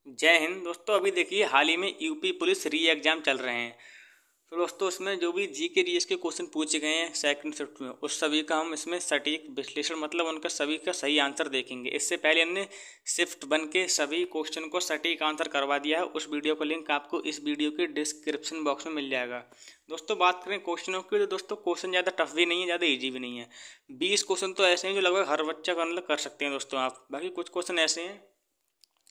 जय हिंद दोस्तों। अभी देखिए हाल ही में यूपी पुलिस री एग्जाम चल रहे हैं। तो दोस्तों उसमें जो भी जी के जीएस के क्वेश्चन पूछे गए हैं सेकंड शिफ्ट में, उस सभी का हम इसमें सटीक विश्लेषण मतलब उनका सभी का सही आंसर देखेंगे। इससे पहले हमने शिफ्ट बन के सभी क्वेश्चन को सटीक आंसर करवा दिया है। उस वीडियो का लिंक आपको इस वीडियो के डिस्क्रिप्शन बॉक्स में मिल जाएगा। दोस्तों बात करें क्वेश्चनों की, तो दोस्तों क्वेश्चन ज़्यादा टफ भी नहीं है, ज़्यादा ईजी भी नहीं है। 20 क्वेश्चन तो ऐसे हैं जो लगभग हर बच्चा का मतलब कर सकते हैं दोस्तों आप। बाकी कुछ क्वेश्चन ऐसे हैं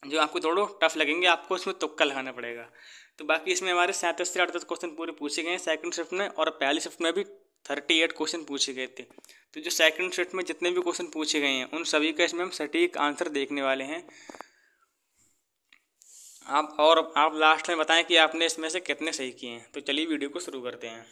जो आपको थोड़ा टफ लगेंगे, आपको इसमें तुक्का लगाना पड़ेगा। तो बाकी इसमें हमारे 37 से 38 क्वेश्चन पूरे पूछे गए हैं सेकंड शिफ्ट में, और पहली शिफ्ट में भी 38 क्वेश्चन पूछे गए थे। तो जो सेकंड शिफ्ट में जितने भी क्वेश्चन पूछे गए हैं उन सभी का इसमें हम सटीक आंसर देखने वाले हैं। आप लास्ट में बताएं कि आपने इसमें से कितने सही किए हैं। तो चलिए वीडियो को शुरू करते हैं।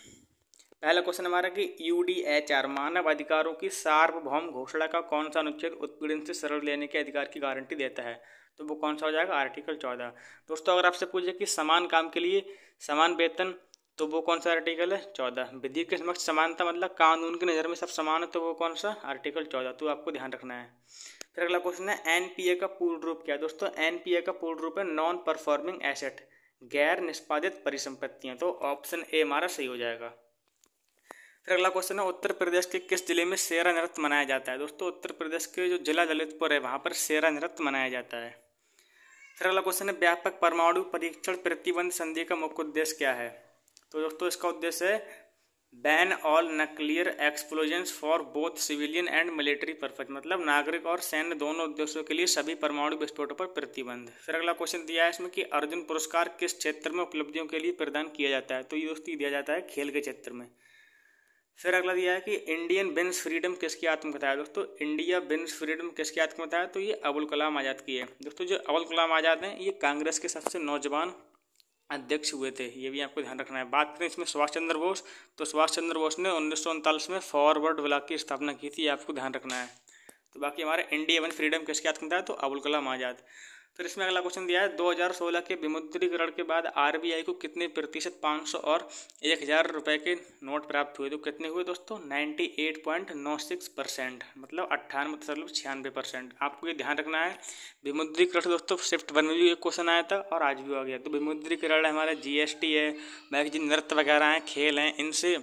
पहला क्वेश्चन हमारा कि यूडीएचआर मानव अधिकारों की सार्वभौम घोषणा का कौन सा अनुच्छेद उत्पीड़न से शरण लेने के अधिकार की गारंटी देता है। तो वो कौन सा हो जाएगा, आर्टिकल 14। दोस्तों अगर आपसे पूछे कि समान काम के लिए समान वेतन, तो वो कौन सा आर्टिकल है, 14। विधि के समक्ष समानता मतलब कानून की नज़र में सब समान है, तो वो कौन सा, आर्टिकल 14। तो आपको ध्यान रखना है। फिर अगला क्वेश्चन है एनपीए का पूर्ण रूप क्या है। दोस्तों एनपीए का पूर्ण रूप है नॉन परफॉर्मिंग एसेट, गैर निष्पादित परिसंपत्तियां। तो ऑप्शन ए हमारा सही हो जाएगा। फिर अगला क्वेश्चन है उत्तर प्रदेश के किस जिले में सेरा नृत्य मनाया जाता है। दोस्तों उत्तर प्रदेश के जो जिला ललितपुर है वहाँ पर सेरा नृत्य मनाया जाता है। फिर अगला क्वेश्चन है व्यापक परमाणु परीक्षण प्रतिबंध संधि का मुख्य उद्देश्य क्या है। तो दोस्तों इसका उद्देश्य है ban all nuclear explosions for both civilian and military purpose, मतलब नागरिक और सैन्य दोनों उद्देश्यों के लिए सभी परमाणु विस्फोटों पर प्रतिबंध। फिर अगला क्वेश्चन दिया है इसमें कि अर्जुन पुरस्कार किस क्षेत्र में उपलब्धियों के लिए प्रदान किया जाता है। तो ये दोस्तों दिया जाता है खेल के क्षेत्र में। फिर अगला दिया है कि इंडियन बिन्स फ्रीडम किसकी आत्मकथा है। दोस्तों इंडिया बिन्स फ्रीडम किसकी आत्मकथा है। तो ये अबुल कलाम आज़ाद की है। दोस्तों जो अबुल कलाम आज़ाद हैं ये कांग्रेस के सबसे नौजवान अध्यक्ष हुए थे, ये भी आपको ध्यान रखना है। बात करें इसमें सुभाष चंद्र बोस, तो सुभाष चंद्र बोस ने 1939 में फॉरवर्ड ब्लॉक की स्थापना की थी, आपको ध्यान रखना है। तो बाकी हमारे इंडिया वन फ्रीडम किसके आत्मकथा है, तो अबुल कलाम आज़ाद। फिर इसमें अगला क्वेश्चन दिया है 2016 के विमुद्रीकरण के बाद आरबीआई को कितने प्रतिशत 500 और 1000 रुपये के नोट प्राप्त हुए। तो कितने हुए दोस्तों, 98.96%, मतलब 98.96%। आपको ये ध्यान रखना है। विमुद्रीकरण दोस्तों शिफ्ट वन में भी एक क्वेश्चन आया था और आज भी आ गया। तो विमुद्रीकरण हमारा जीएसटी है, बाकी जो नृत्य वगैरह हैं, खेल हैं, इनसे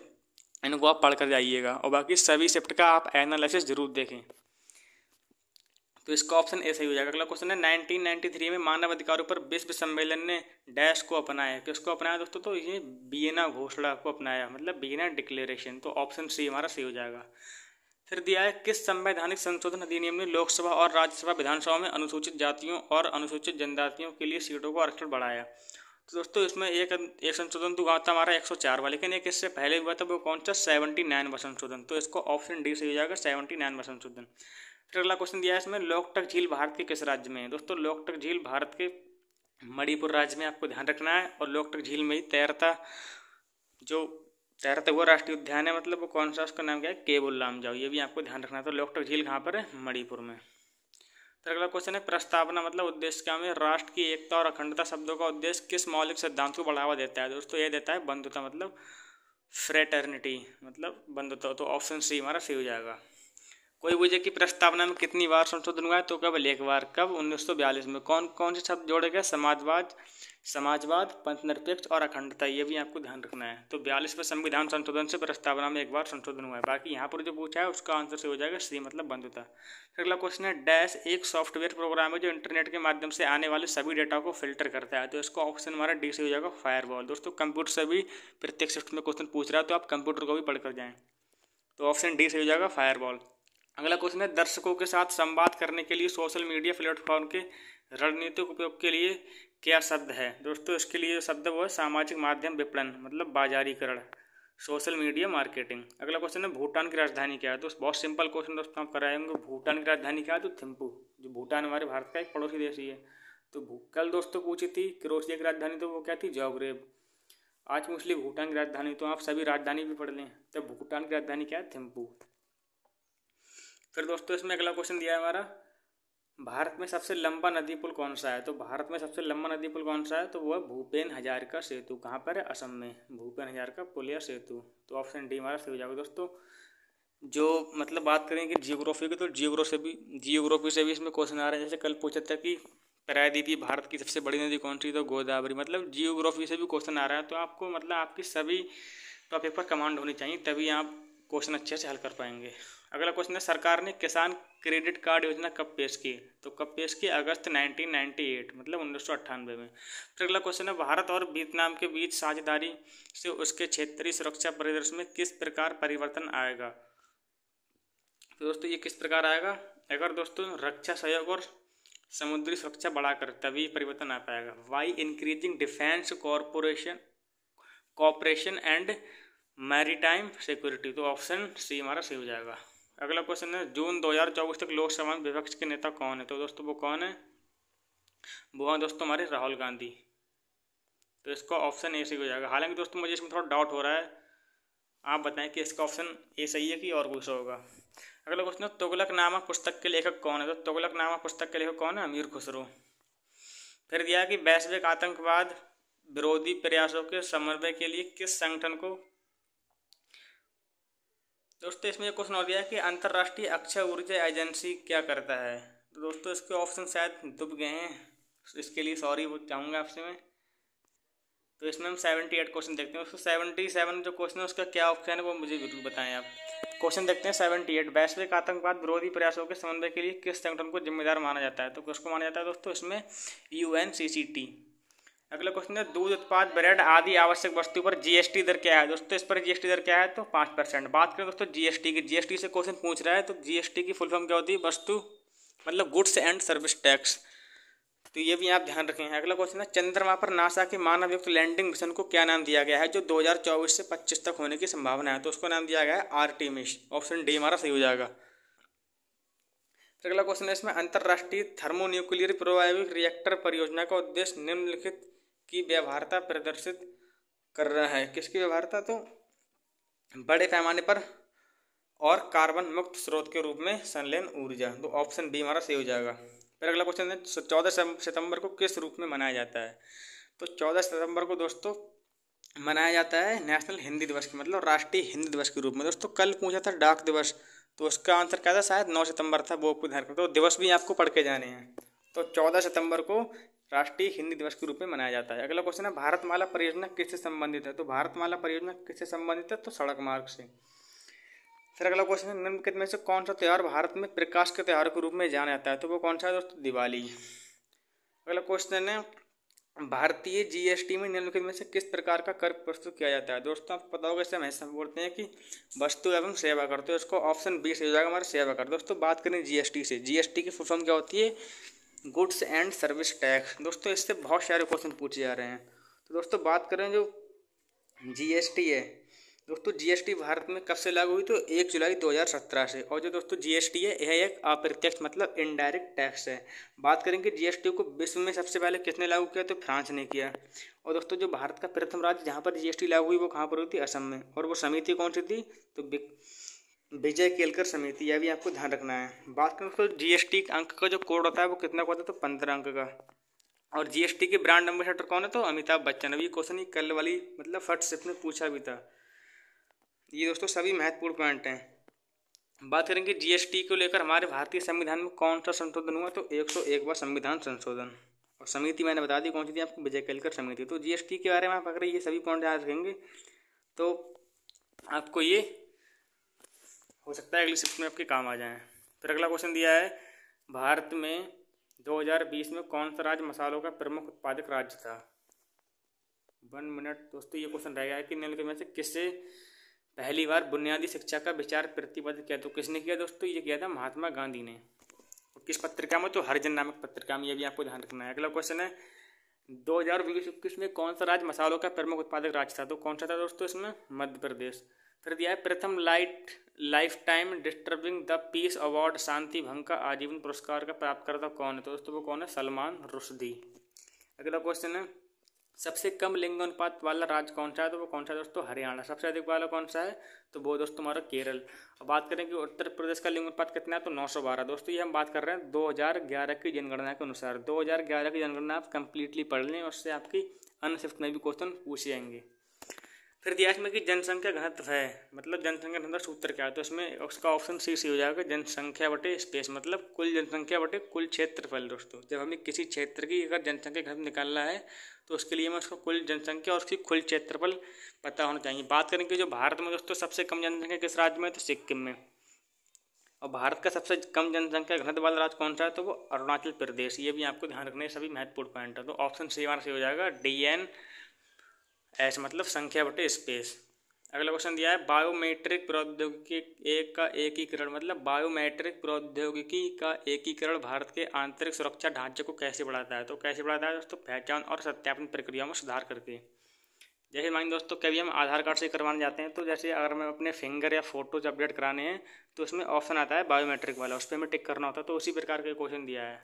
इनको आप पढ़ कर जाइएगा। और बाकी सभी शिफ्ट का आप एनालिसिस जरूर देखें। तो इसका ऑप्शन ए सही हो जाएगा। अगला क्वेश्चन है 1993 में मानव अधिकारों पर विश्व सम्मेलन ने डैश को अपनाया। किसको अपनाया दोस्तों, तो ये वियना घोषणा को अपनाया, मतलब वियना डिक्लेरेशन। तो ऑप्शन सी हमारा सही हो जाएगा। फिर दिया है किस संवैधानिक संशोधन अधिनियम ने लोकसभा और राज्यसभा विधानसभा में अनुसूचित जातियों और अनुसूचित जनजातियों के लिए सीटों को आरक्षण बढ़ाया। तो दोस्तों इसमें एक संशोधन तो हुआ था हमारा 104 वाला, लेकिन एक इससे पहले हुआ था, वो कौन सा, 79वां संशोधन। तो इसको ऑप्शन डी सही हो जाएगा, 79वां संशोधन। फिर अगला क्वेश्चन दिया है इसमें लोकटक झील भारत के किस राज्य में है। दोस्तों लोकटक झील भारत के मणिपुर राज्य में, आपको ध्यान रखना है। और लोकटक झील में ही तैरता हुआ राष्ट्रीय उद्यान है, मतलब वो कौन सा, उसका नाम क्या है, केबुल लामजाओ। ये भी आपको ध्यान रखना है। तो लोकटक झील कहाँ पर है, मणिपुर में। फिर अगला क्वेश्चन है प्रस्तावना मतलब उद्देश्य क्या में राष्ट्र की एकता और अखंडता शब्दों का उद्देश्य किस मौलिक सिद्धांत को बढ़ावा देता है। दोस्तों ये देता है बंधुता, मतलब फ्रेटर्निटी, मतलब बंधुता। तो ऑप्शन सी हमारा सही हो जाएगा। कोई पूछे कि प्रस्तावना में कितनी बार संशोधन हुआ है, तो केवल एक बार। कब, 1942 में। कौन कौन से शब्द जोड़े गए, समाजवाद, पंथनिरपेक्ष और अखंडता। ये भी आपको ध्यान रखना है। तो 42वें संविधान संशोधन से प्रस्तावना में एक बार संशोधन हुआ है। बाकी यहाँ पर जो पूछा है उसका आंसर से हो जाएगा सी, मतलब बंधुता। फिर अगला क्वेश्चन है डैश एक सॉफ्टवेयर प्रोग्राम है जो इंटरनेट के माध्यम से आने वाले सभी डेटा को फिल्टर करता है। तो इसका ऑप्शन हमारा डी से हो जाएगा, फायरवॉल। दोस्तों कंप्यूटर से भी प्रत्येक शिफ्ट में क्वेश्चन पूछ रहा है, तो आप कंप्यूटर को भी पढ़कर जाएँ। तो ऑप्शन डी से हो जाएगा, फायरवॉल। अगला क्वेश्चन है दर्शकों के साथ संवाद करने के लिए सोशल मीडिया प्लेटफॉर्म के रणनीतिक उपयोग के लिए क्या शब्द है। दोस्तों इसके लिए जो शब्द है वो है सामाजिक माध्यम विपणन, मतलब बाजारीकरण, सोशल मीडिया मार्केटिंग। अगला क्वेश्चन है भूटान की राजधानी क्या है। दोस्तों बहुत सिंपल क्वेश्चन दोस्तों आप कराएंगे। भूटान की राजधानी क्या है, तो थिम्पू। जो भूटान हमारे भारत का एक पड़ोसी देश ही है। तो कल दोस्तों पूछी थी क्रोएशिया की राजधानी, तो वो क्या थी, जाग्रेब। आज पूछ ली भूटान की राजधानी, तो आप सभी राजधानी भी पढ़ लें। तो भूटान की राजधानी क्या है, थिम्पू। फिर दोस्तों इसमें अगला क्वेश्चन दिया है हमारा भारत में सबसे लंबा नदी पुल कौन सा है। तो भारत में सबसे लंबा नदी पुल कौन सा है, तो वो है भूपेन हजारिका सेतु। कहाँ पर है, असम में, भूपेन हजारिका पुल या सेतु। तो ऑप्शन डी हमारा सही हो जाएगा। दोस्तों जो मतलब बात करें कि जियोग्राफी की, तो जियोग्राफी से भी इसमें क्वेश्चन आ रहे हैं। जैसे कल पूछा था कि प्रायद्वीपीय भारत की सबसे बड़ी नदी कौन सी? तो गोदावरी। मतलब जियोग्राफी से भी क्वेश्चन आ रहा है, तो आपको मतलब आपकी सभी टॉपिक पर कमांड होनी चाहिए, तभी आप क्वेश्चन अच्छे से हल कर पाएंगे। अगला क्वेश्चन है, सरकार ने किसान क्रेडिट कार्ड योजना कब पेश की? तो कब पेश की? अगस्त 1998, मतलब 1998 में। फिर अगला क्वेश्चन है, भारत और वियतनाम के बीच साझेदारी से उसके क्षेत्रीय सुरक्षा परिदृश्य में किस प्रकार परिवर्तन आएगा? तो दोस्तों ये किस प्रकार आएगा? अगर दोस्तों रक्षा सहयोग और समुद्री सुरक्षा बढ़ाकर, तभी परिवर्तन आ पाएगा। Why increasing defence cooperation and maritime security, तो ऑप्शन सी हमारा सही हो जाएगा। अगला क्वेश्चन है, जून 2024 तक लोकसभा में विपक्ष के नेता कौन है? तो दोस्तों वो कौन है? वो हैं दोस्तों हमारे राहुल गांधी। तो इसका ऑप्शन ए सही हो जाएगा। हालांकि दोस्तों मुझे इसमें थोड़ा डाउट हो रहा है, आप बताएं कि इसका ऑप्शन ए सही है कि और कुछ होगा। अगला क्वेश्चन है, तुगलकनामा पुस्तक के लेखक कौन है? तो तुगलकनामा पुस्तक के लेखक कौन है? अमीर खुसरो। फिर दिया कि वैश्विक आतंकवाद विरोधी प्रयासों के समन्वय के लिए किस संगठन को? दोस्तों इसमें क्वेश्चन और दिया है कि अंतर्राष्ट्रीय अक्षय ऊर्जा एजेंसी क्या करता है? तो दोस्तों इसके ऑप्शन शायद डूब गए हैं, इसके लिए सॉरी चाहूँगा आपसे मैं। तो इसमें हम 78 क्वेश्चन देखते हैं। उसको 77 जो क्वेश्चन है उसका क्या ऑप्शन है वो मुझे बिल्कुल बताएं आप। क्वेश्चन देखते हैं 78, वैश्विक आतंकवाद विरोधी प्रयासों के समन्वय के लिए किस संगठन को जिम्मेदार माना जाता है? तो किसको माना जाता है दोस्तों? इसमें UNCCT। अगला क्वेश्चन है, दूध उत्पाद, ब्रेड आदि आवश्यक वस्तु पर GST दर क्या है? दोस्तों इस पर GST दर क्या है? तो 5%। बात करें दोस्तों GST की, GST से क्वेश्चन पूछ रहा है, तो GST की फुल फॉर्म क्या होती है? वस्तु मतलब गुड्स एंड सर्विस टैक्स, तो ये भी आप ध्यान रखें। अगला क्वेश्चन है, चंद्रमा पर नासा के मानव युक्त लैंडिंग मिशन को क्या नाम दिया गया है जो 2024 से 25 तक होने की संभावना है? तो उसको नाम दिया गया है आर्टेमिस। ऑप्शन डी हमारा सही हो जाएगा। अगला क्वेश्चन है, इसमें अंतरराष्ट्रीय थर्मोन्यूक्लियर प्रोबायोटिक रिएक्टर परियोजना का उद्देश्य निम्नलिखित की व्यवहार्यता प्रदर्शित कर रहा है। किसकी व्यवहार्यता? तो बड़े पैमाने पर और कार्बन मुक्त स्रोत के रूप में संलयन ऊर्जा, तो ऑप्शन बी हमारा सही हो जाएगा। फिर अगला क्वेश्चन है, 14 सितंबर को किस रूप में मनाया जाता है? तो 14 सितंबर को दोस्तों मनाया जाता है नेशनल हिंदी दिवस के, मतलब राष्ट्रीय हिंदी दिवस के रूप में। दोस्तों कल पूछा था डाक दिवस, तो उसका आंसर क्या था? शायद 9 सितंबर था, वो आपको ध्यान रखना। तो दिवस भी आपको पढ़ के जाने हैं। तो 14 सितंबर को राष्ट्रीय हिंदी दिवस के रूप में मनाया जाता है। अगला क्वेश्चन है, भारतमाला परियोजना किससे संबंधित है? तो भारतमाला परियोजना किससे संबंधित है? तो सड़क मार्ग से। फिर अगला क्वेश्चन है, निम्नलिखित में से कौन सा त्यौहार भारत में प्रकाश के त्यौहार के रूप में जाना जाता है? तो वो कौन सा है दोस्तों? दिवाली। अगला क्वेश्चन है, भारतीय GST में निम्नलिखित में से किस प्रकार का कर प्रस्तुत किया जाता है? दोस्तों आपको पता होगा, इसे हमेशा बोलते हैं कि वस्तु एवं सेवा कर, तो इसको ऑप्शन बी से हो जाएगा हमारा सेवा कर। दोस्तों बात करें GST से, GST की फुल फॉर्म क्या होती है? Goods and service tax. दोस्तों इससे बहुत सारे क्वेश्चन पूछे जा रहे हैं। तो दोस्तों बात करें जो GST है, दोस्तों GST भारत में कब से लागू हुई? तो 1 जुलाई 2017 से। और जो दोस्तों GST है यह एक अप्रत्यक्ष मतलब इनडायरेक्ट टैक्स है। बात करेंगे GST को विश्व में सबसे पहले किसने लागू किया? तो फ्रांस ने किया। और दोस्तों जो भारत का प्रथम राज्य जहाँ पर GST लागू हुई वो कहाँ पर हुई थी? असम में। और वो समिति कौन सी थी? तो विजय केलकर समिति, यह भी आपको ध्यान रखना है। बात करें दोस्तों GST अंक का जो कोड होता है वो कितना का होता है? तो 15 अंक का। और GST के ब्रांड एम्बेसडर कौन है? तो अमिताभ बच्चन। अभी क्वेश्चन ही कल वाली मतलब फर्स्ट शिफ्ट में पूछा भी था। ये दोस्तों सभी महत्वपूर्ण पॉइंट हैं। बात करेंगे GST को लेकर हमारे भारतीय संविधान में कौन सा संशोधन हुआ? तो 101वां संविधान संशोधन। और समिति मैंने बता दी कौन सी थी आपको? विजय केलकर समिति। तो GST के बारे में आप अगर ये सभी पॉइंट याद रखेंगे तो आपको ये हो सकता है अगली शिफ्ट में आपके काम आ जाए। फिर अगला क्वेश्चन दिया है, भारत में 2020 में कौन सा राज्य मसालों का प्रमुख उत्पादक राज्य था? 1 मिनट दोस्तों, ये क्वेश्चन रहेगा कि निम्नलिखित में से किससे पहली बार बुनियादी शिक्षा का विचार प्रतिपादित किया? तो किसने किया दोस्तों? ये किया था महात्मा गांधी ने। किस पत्रिका में? तो हरिजन नामक पत्रिका में। ये भी आपको ध्यान रखना है। अगला क्वेश्चन है, 2020-21 में कौन सा राज्य मसालों का प्रमुख उत्पादक राज्य था? तो कौन सा था दोस्तों? इसमें मध्य प्रदेश। फिर दिया है, प्रथम lifetime disturbing the peace award शांति भंग का आजीवन पुरस्कार का प्राप्तकर्ता कौन है? तो दोस्तों वो कौन है? सलमान रुश्दी। अगला क्वेश्चन है, सबसे कम लिंग अनुपात वाला राज्य कौन सा है? तो वो कौन सा है दोस्तों? हरियाणा। सबसे अधिक वाला कौन सा है? तो वो दोस्तों हमारा केरल। अब बात करें कि उत्तर प्रदेश का लिंग अनुपात कितना है? तो 912। दोस्तों ये हम बात कर रहे हैं 2011 की जनगणना के अनुसार। 2011 की जनगणना आप कंप्लीटली पढ़ लें, उससे आपकी अन्य शिफ्ट में भी क्वेश्चन पूछे जाएंगे। फिर दिया इसमें कि जनसंख्या घनत्व है, मतलब जनसंख्या घनत्व सूत्र क्या है, तो इसमें उसका ऑप्शन सी हो जाएगा, जनसंख्या बटे स्पेस, मतलब कुल जनसंख्या बटे कुल क्षेत्रफल। दोस्तों जब हमें किसी क्षेत्र की अगर जनसंख्या घनत्व निकालना है तो उसके लिए हमें उसको कुल जनसंख्या और उसकी कुल क्षेत्रफल पता होना चाहिए। बात करेंगे जो भारत में दोस्तों सबसे कम जनसंख्या किस राज्य में है, तो सिक्किम में। और भारत का सबसे कम जनसंख्या घनत्व वाला राज्य कौन सा है, तो वो अरुणाचल प्रदेश। ये भी आपको ध्यान रखने सभी महत्वपूर्ण पॉइंट है। तो ऑप्शन सी हमारा सही हो जाएगा, DN एस, मतलब संख्या बटे स्पेस। अगला क्वेश्चन दिया है बायोमेट्रिक प्रौद्योगिकी एक का एकीकरण, मतलब बायोमेट्रिक प्रौद्योगिकी का एकीकरण भारत के आंतरिक सुरक्षा ढांचे को कैसे बढ़ाता है। तो कैसे बढ़ाता है दोस्तों, पहचान और सत्यापन प्रक्रियाओं में सुधार करके। जैसे मान दोस्तों कभी हम आधार कार्ड से करवाने जाते हैं, तो जैसे अगर हमें अपने फिंगर या फोटोज अपडेट कराने हैं तो उसमें ऑप्शन आता है बायोमेट्रिक वाला, उस पर हमें टिक करना होता है। तो उसी प्रकार का क्वेश्चन दिया है।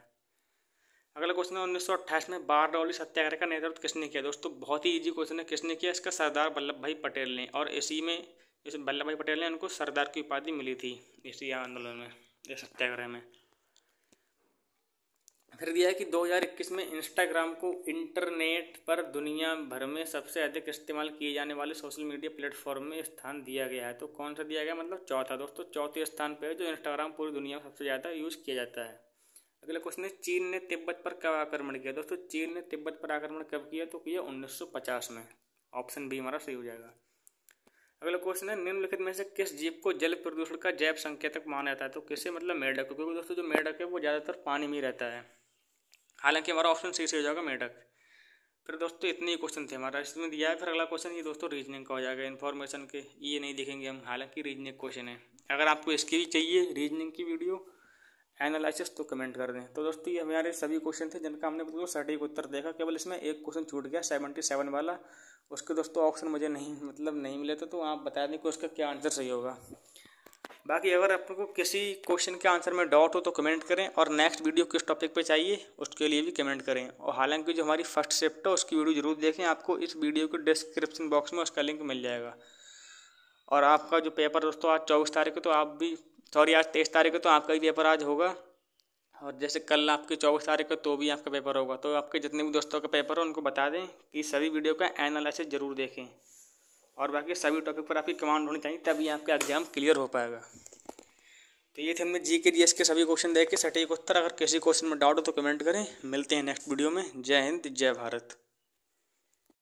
अगला क्वेश्चन है 1928 में बारडोली सत्याग्रह का नेतृत्व किसने किया। दोस्तों बहुत ही इजी क्वेश्चन है, किसने किया, इसका सरदार वल्लभ भाई पटेल ने। और इसी में इस वल्लभ भाई पटेल ने उनको सरदार की उपाधि मिली थी इसी आंदोलन में, इस सत्याग्रह में। फिर दिया है कि 2021 में इंस्टाग्राम को इंटरनेट पर दुनिया भर में सबसे अधिक इस्तेमाल किए जाने वाले सोशल मीडिया प्लेटफॉर्म में स्थान दिया गया है। तो कौन सा दिया गया, मतलब चौथा। दोस्तों चौथे स्थान पर है जो इंस्टाग्राम पूरी दुनिया में सबसे ज़्यादा यूज़ किया जाता है। अगला क्वेश्चन है चीन ने तिब्बत पर कब आक्रमण किया। दोस्तों चीन ने तिब्बत पर आक्रमण कब किया, तो किया 1950 में। ऑप्शन बी हमारा सही हो जाएगा। अगला क्वेश्चन है निम्नलिखित में से किस जीव को जल प्रदूषण का जैव संकेतक माना जाता है। तो किसे, मतलब मेढक को, क्योंकि दोस्तों जो मेढक है वो ज़्यादातर पानी में ही रहता है। हालांकि हमारा ऑप्शन सी से हो जाएगा मेढक। फिर दोस्तों इतने ही क्वेश्चन थे हमारा इसमें दिया है। फिर अगला क्वेश्चन ये दोस्तों रीजनिंग का हो जाएगा, इन्फॉर्मेशन के ये नहीं देखेंगे हम, हालांकि रीजनिंग क्वेश्चन है। अगर आपको इसकी भी चाहिए रीजनिंग की वीडियो एनालिसिस तो कमेंट कर दें। तो दोस्तों ये हमारे सभी क्वेश्चन थे जिनका हमने बिल्कुल सटीक उत्तर देखा। केवल इसमें एक क्वेश्चन छूट गया 77 वाला, उसके दोस्तों ऑप्शन मुझे नहीं मिले थे, तो आप बता दें कि उसका क्या आंसर सही होगा। बाकी अगर आपको किसी क्वेश्चन के आंसर में डाउट हो तो कमेंट करें, और नेक्स्ट वीडियो किस टॉपिक पे चाहिए उसके लिए भी कमेंट करें। और हालांकि जो हमारी फर्स्ट शिफ्ट है उसकी वीडियो जरूर देखें, आपको इस वीडियो के डिस्क्रिप्शन बॉक्स में उसका लिंक मिल जाएगा। और आपका जो पेपर दोस्तों आज 24 तारीख को, तो आप भी आज 23 तारीख को, तो आपका ही पेपर आज होगा। और जैसे कल आपके 24 तारीख को तो भी आपका पेपर होगा। तो आपके जितने भी दोस्तों का पेपर हो उनको बता दें कि सभी वीडियो का एनालिसिस जरूर देखें, और बाकी सभी टॉपिक पर आपकी कमांड होनी चाहिए, तभी आपका एग्जाम क्लियर हो पाएगा। तो ये थे हमने GK GS के सभी क्वेश्चन देखे सटीक उत्तर। अगर किसी क्वेश्चन में डाउट हो तो कमेंट करें। मिलते हैं नेक्स्ट वीडियो में। जय हिंद, जय भारत।